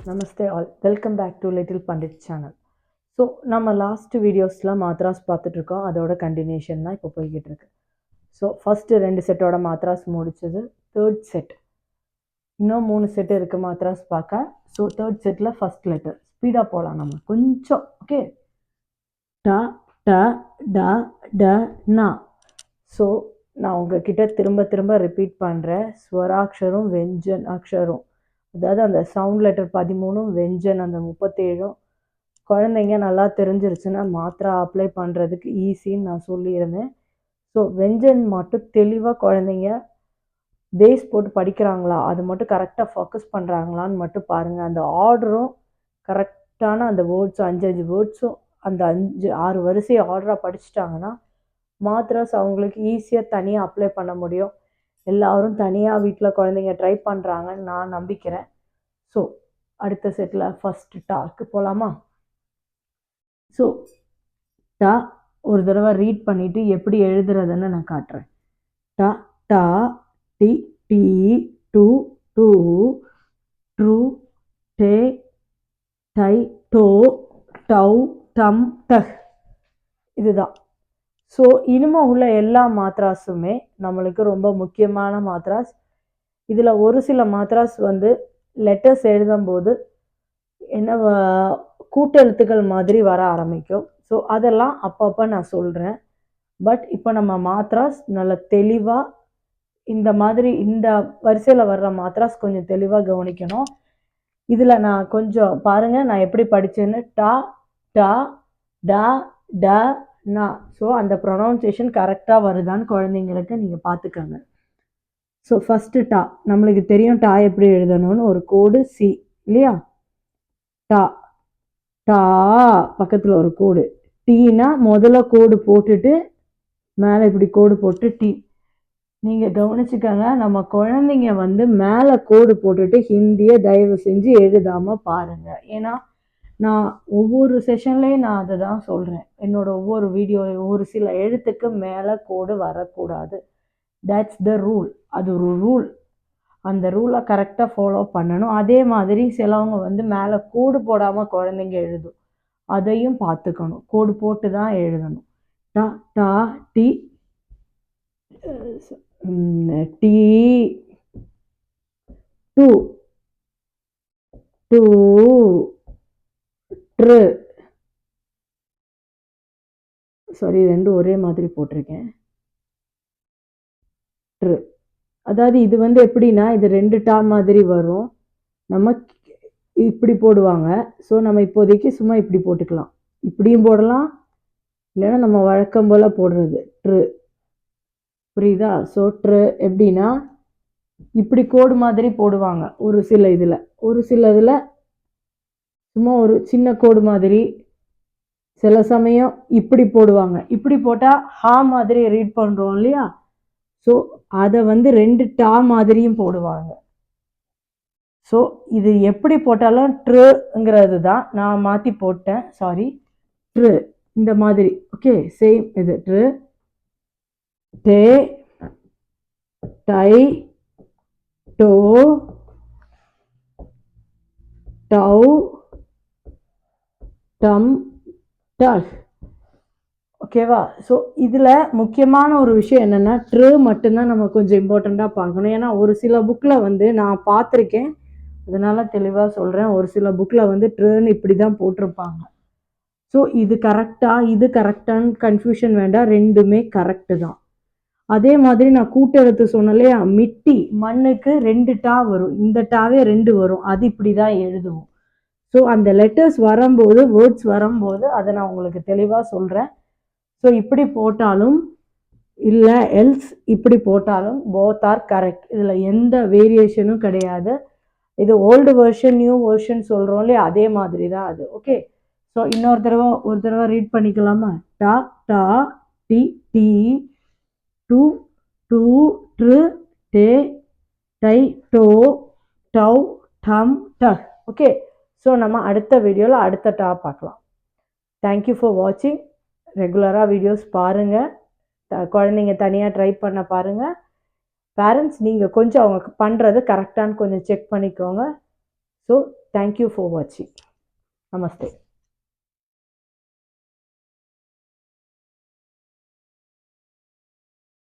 Namaste all. Welcome back to Little Pandit channel. So நம்ம last வீடியோஸில் மாத்ராஸ் பார்த்துட்ருக்கோம். அதோட கண்டினியூஷன் தான் இப்போ போய்கிட்டு இருக்கு. ஸோ ஃபஸ்ட்டு 2 செட்டோட மாத்ராஸ் முடிச்சது. தேர்ட் செட் இன்னும் 3 செட்டு இருக்குது மாத்ராஸ் பார்க்க. So third settle first letter ஸ்பீடாக போகலாம் நம்ம கொஞ்சம். ஓகே, ட ட ட ட நா. ஸோ நான் உங்ககிட்ட திரும்ப திரும்ப ரிப்பீட் பண்ணுறேன். ஸ்வராட்சரம் வெஞ்சன் அக்ஷரம், அதாவது அந்த சவுண்ட் லெட்டர் 13 வெஞ்சன் அந்த 37 குழந்தைங்க நல்லா தெரிஞ்சிருச்சுன்னா மாத்திரை அப்ளை பண்ணுறதுக்கு ஈஸின்னு நான் சொல்லியிருந்தேன். ஸோ வெஞ்சன் மட்டும் தெளிவாக குழந்தைங்க பேஸ் போட்டு படிக்கிறாங்களா, அது மட்டும் கரெக்டாக ஃபோக்கஸ் பண்ணுறாங்களான்னு மட்டும் பாருங்கள். அந்த ஆர்டரும் கரெக்டான அந்த வேர்ட்ஸும் 5 வேர்ட்ஸும் அந்த 5-6 வரிசையை ஆர்டராக படிச்சுட்டாங்கன்னா மாத்திராஸ் அவங்களுக்கு ஈஸியாக தனியாக அப்ளை பண்ண முடியும். எல்லோரும் தனியாக வீட்டில் குழந்தைங்க ட்ரை பண்ணுறாங்கன்னு நான் நம்பிக்கிறேன். ஸோ அடுத்த செட்டில் ஃபஸ்ட்டு டாக்கு போகலாமா? ஸோ டா ஒரு தடவை ரீட் பண்ணிவிட்டு எப்படி எழுதுறதுன்னு நான் காட்டுறேன். டா டா டி டி டு டு ட்ரூ டே டை டோ டவ் டம் டஹ். இதுதான். ஸோ இனிமே உள்ள எல்லா மாத்ராஸுமே நம்மளுக்கு ரொம்ப முக்கியமான மாத்ராஸ். இதில் ஒரு சில மாத்ராஸ் லெட்டர்ஸ் எழுதும்போது என்ன கூட்டெழுத்துக்கள் மாதிரி வர ஆரம்பிக்கும். ஸோ அதெல்லாம் அப்பப்போ நான் சொல்கிறேன். பட் இப்போ நம்ம மாத்ராஸ் நல்ல தெளிவாக இந்த மாதிரி இந்த வரிசையில் வர்ற மாத்ராஸ் கொஞ்சம் தெளிவாக கவனிக்கணும். இதில் நான் கொஞ்சம் பாருங்கள் நான் எப்படி படித்தேன்னு. டா டா டா ட நா. ஸோ அந்த ப்ரொனவுன்சியேஷன் கரெக்டாக வருதான்னு குழந்தைங்களுக்கு நீங்கள் பார்த்துக்கோங்க. ஸோ ஃபஸ்ட்டு டா நம்மளுக்கு தெரியும் டா எப்படி எழுதணும்னு. ஒரு கோடு சி இல்லையா? டா டா பக்கத்தில் ஒரு கோடு. டீனா முதல்ல கோடு போட்டுட்டு மேலே இப்படி கோடு போட்டு டீ. நீங்கள் கவனிச்சுக்கோங்க, நம்ம குழந்தைங்க மேலே கோடு போட்டுட்டு ஹிந்தியை தயவு செஞ்சு எழுதாமல் பாருங்கள். ஏன்னா நான் ஒவ்வொரு செஷன்லேயும் நான் அதை தான் சொல்கிறேன். என்னோடய ஒவ்வொரு வீடியோலையும் ஒரு சில எழுத்துக்கு மேலே கோடு வரக்கூடாது. That's the rule. அது ஒரு ரூல். அந்த ரூலை கரெக்டாக ஃபாலோ பண்ணணும். அதே மாதிரி சிலவங்க மேலே கோடு போடாமல் குழந்தைங்க எழுதும். அதையும் பார்த்துக்கணும். கோடு போட்டு தான் எழுதணும். டா டா டி டி டு டு ட்ரு. சாரி, ரெண்டும் ஒரே மாதிரி போட்டிருக்கேன். ட்ரு. அதாவது இது எப்படின்னா இது 2 டா மாதிரி வரும். நம்ம இப்படி போடுவாங்க. ஸோ நம்ம இப்போதைக்கு சும்மா இப்படி போட்டுக்கலாம். இப்படியும் போடலாம், இல்லைன்னா நம்ம வழக்கம் போல் போடுறது ட்ரு. புரியுதா? ஸோ ட்ரு எப்படின்னா இப்படி கோடு மாதிரி போடுவாங்க ஒரு சில இதில். ஒரு சில இதில் சும்மா ஒரு சின்ன கோடு மாதிரி. சில சமயம் இப்படி போடுவாங்க. இப்படி போட்டால் ஹா மாதிரி ரீட் பண்ணுறோம் இல்லையா? ஸோ அதை 2 டா மாதிரியும் போடுவாங்க. ஸோ இது எப்படி போட்டாலும் ட்ருங்கிறது தான். நான் மாற்றி போட்டேன், சாரி. ட்ரு இந்த மாதிரி. ஓகே, சேம் இது. ட்ரு டே டை டோ டவ் டம் டஹ். ஓகேவா? ஸோ இதில் முக்கியமான ஒரு விஷயம் என்னென்னா ட்ரு மட்டும்தான் நம்ம கொஞ்சம் இம்பார்ட்டண்ட்டாக பார்க்கணும். ஏன்னா ஒரு சில புக்கில் நான் பார்த்துருக்கேன், அதனால் தெளிவாக சொல்கிறேன். ஒரு சில புக்கில் ட்ருன்னு இப்படி தான் போட்டிருப்பாங்க. ஸோ இது கரெக்டாக இது கரெக்டான்னு கன்ஃபியூஷன் வேண்டாம், ரெண்டுமே கரெக்டு தான். அதே மாதிரி நான் கூட்டெழுத்து சொன்னேன் இல்லையா? மிட்டி மண்ணுக்கு 2 டா வரும். இந்த டாவே 2 வரும். அது இப்படி தான் எழுதுவோம். ஸோ அந்த லெட்டர்ஸ் வரும்போது, வேர்ட்ஸ் வரும்போது அதை நான் உங்களுக்கு தெளிவாக சொல்கிறேன். ஸோ இப்படி போட்டாலும் இல்லை எல்ஸ் இப்படி போட்டாலும் போத் ஆர் கரெக்ட். இதில் எந்த வேரியேஷனும் கிடையாது. இது ஓல்டு வெர்ஷன் நியூ வெர்ஷன் சொல்கிறோம் இல்லையா? அதே மாதிரி தான் அது. ஓகே, ஸோ இன்னொரு தடவை ரீட் பண்ணிக்கலாமா? டா டா டி டி டு டு ட்ரு டே டை டோ டவ் டம் டஹ். ஓகே, ஸோ நம்ம அடுத்த வீடியோவில் அடுத்த டா பார்க்கலாம். தேங்க்யூ ஃபார் வாட்சிங். ரெகுலராக வீடியோஸ் பாருங்கள். குழந்தைங்க தனியாக ட்ரை பண்ண பாருங்கள். பேரண்ட்ஸ் நீங்கள் கொஞ்சம் அவங்க பண்ணுறது கரெக்டானு கொஞ்சம் செக் பண்ணிக்கோங்க. ஸோ தேங்க்யூ ஃபார் வாட்சிங். நமஸ்தே.